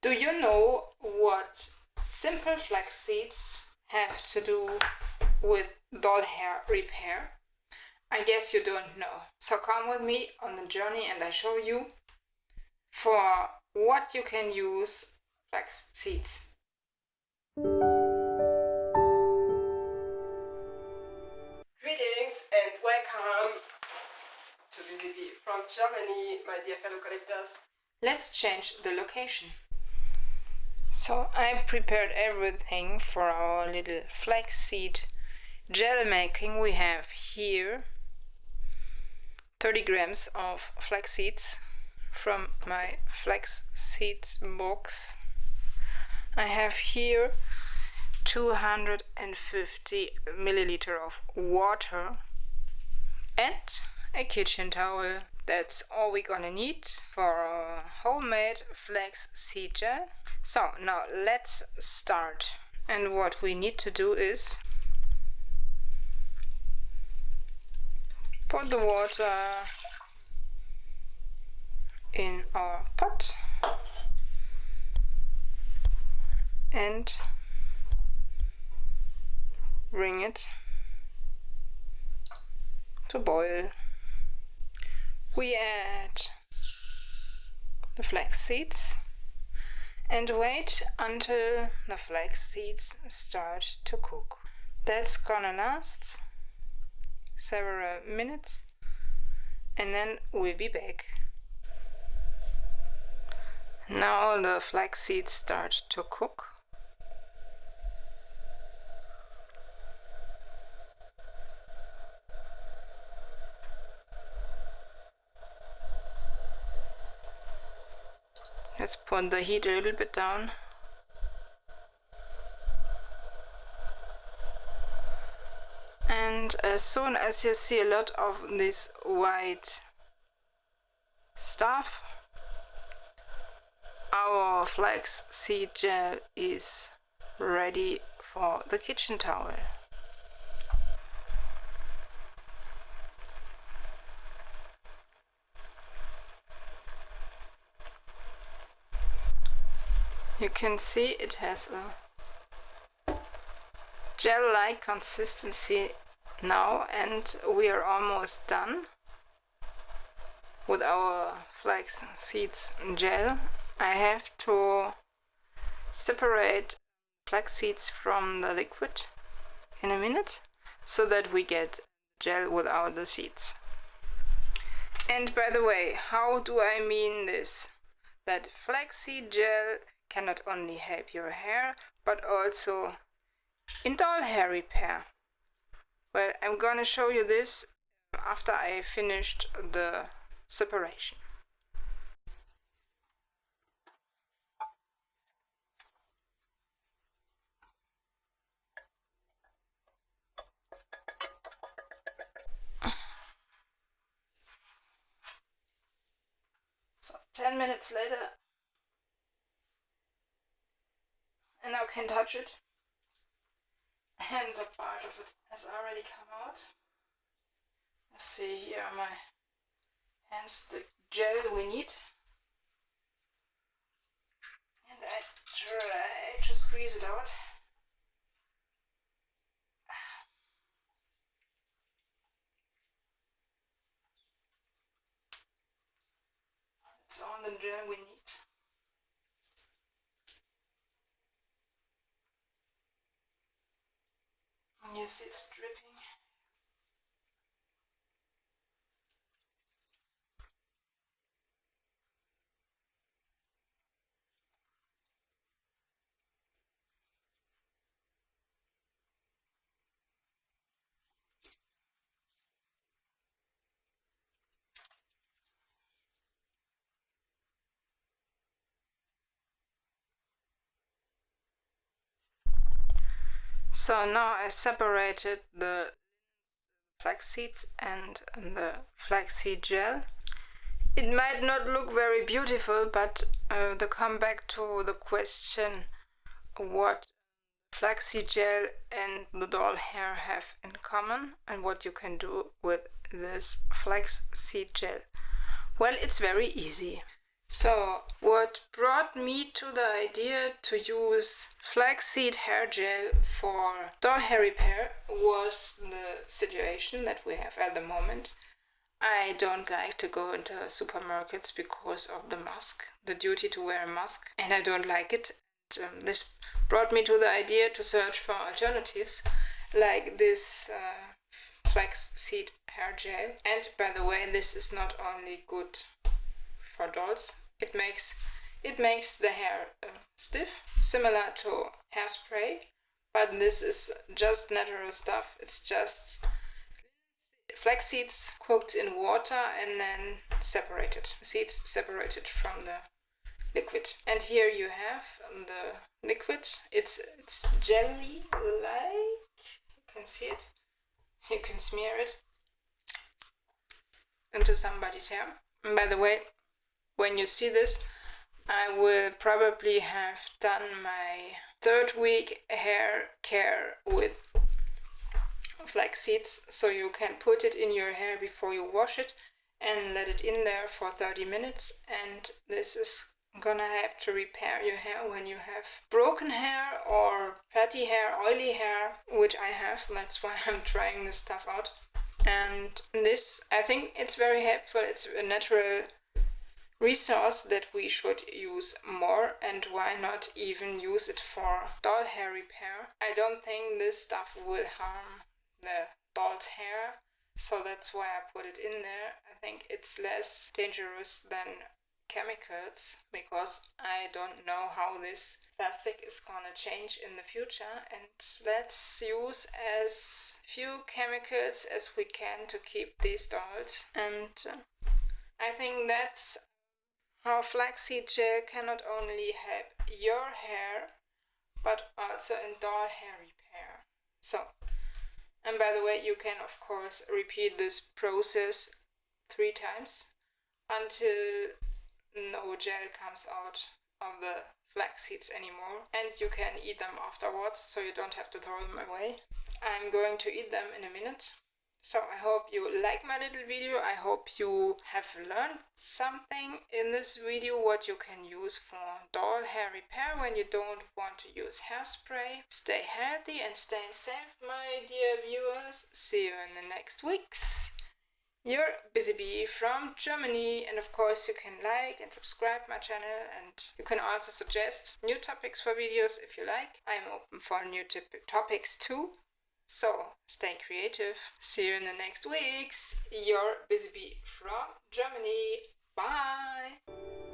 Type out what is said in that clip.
Do you know what simple flax seeds have to do with doll hair repair? I guess you don't know. So come with me on the journey and I show you for what you can use flax seeds. Greetings and welcome to Busy from Germany, my dear fellow collectors. Let's change the location. So I prepared everything for our little flaxseed gel making. We have here 30 grams of flax seeds from my flax seeds box. I have here 250 milliliter of water and a kitchen towel. That's all we're gonna need for a homemade flax seed gel. So now let's start. And what we need to do is put the water in our pot and bring it to boil. We add the flax seeds and wait until the flax seeds start to cook. That's gonna last several minutes and then we'll be back. Now the flax seeds start to cook. Let's put the heat a little bit down. And as soon as you see a lot of this white stuff, our flax seed gel is ready for the kitchen towel. You can see it has a gel-like consistency now, and we are almost done with our flax seeds gel. I have to separate flax seeds from the liquid in a minute so that we get gel without the seeds. And by the way, how do I mean this? That flaxseed gel can not only help your hair, but also in doll hair repair. Well, I'm gonna show you this after I finished the separation. So 10 minutes later, and now can touch it, and a part of it has already come out. Let's see here on my hands the gel we need, and I try to squeeze it out. It's all the gel we need. You see it's dripping. So now I separated the flax seeds and the flaxseed gel. It might not look very beautiful, but to come back to the question what flaxseed gel and the doll hair have in common and what you can do with this flaxseed gel. Well, it's very easy. So, what brought me to the idea to use flaxseed hair gel for doll hair repair was the situation that we have at the moment. I don't like to go into supermarkets because of the mask, the duty to wear a mask, and I don't like it. This brought me to the idea to search for alternatives like this flaxseed hair gel. And by the way, this is not only good for dolls, it makes the hair stiff, similar to hairspray, but this is just natural stuff. It's just flax seeds cooked in water and then separated. Seeds separated from the liquid. And here you have the liquid. It's jelly-like. You can see it. You can smear it into somebody's hair. And by the way, when you see this, I will probably have done my 3rd week hair care with flax seeds, so you can put it in your hair before you wash it and let it in there for 30 minutes. And this is gonna have to repair your hair when you have broken hair or fatty hair, oily hair, which I have. That's why I'm trying this stuff out. And this, I think it's very helpful. It's a natural resource that we should use more, and why not even use it for doll hair repair. I don't think this stuff will harm the doll's hair, so that's why I put it in there. I think it's less dangerous than chemicals, because I don't know how this plastic is gonna change in the future, and let's use as few chemicals as we can to keep these dolls. And I think that's how flaxseed gel can not only help your hair, but also in doll hair repair. So, and by the way, you can of course repeat this process 3 times until no gel comes out of the flax seeds anymore, and you can eat them afterwards, so you don't have to throw them away. I'm going to eat them in a minute. So I hope you like my little video. I hope you have learned something in this video, what you can use for doll hair repair when you don't want to use hairspray. Stay healthy and stay safe, my dear viewers. See you in the next weeks. Your Busy Bee from Germany, and of course you can like and subscribe my channel, and you can also suggest new topics for videos if you like. I am open for new topics too. So, stay creative. See you in the next weeks. Your Busy Bee from Germany. Bye!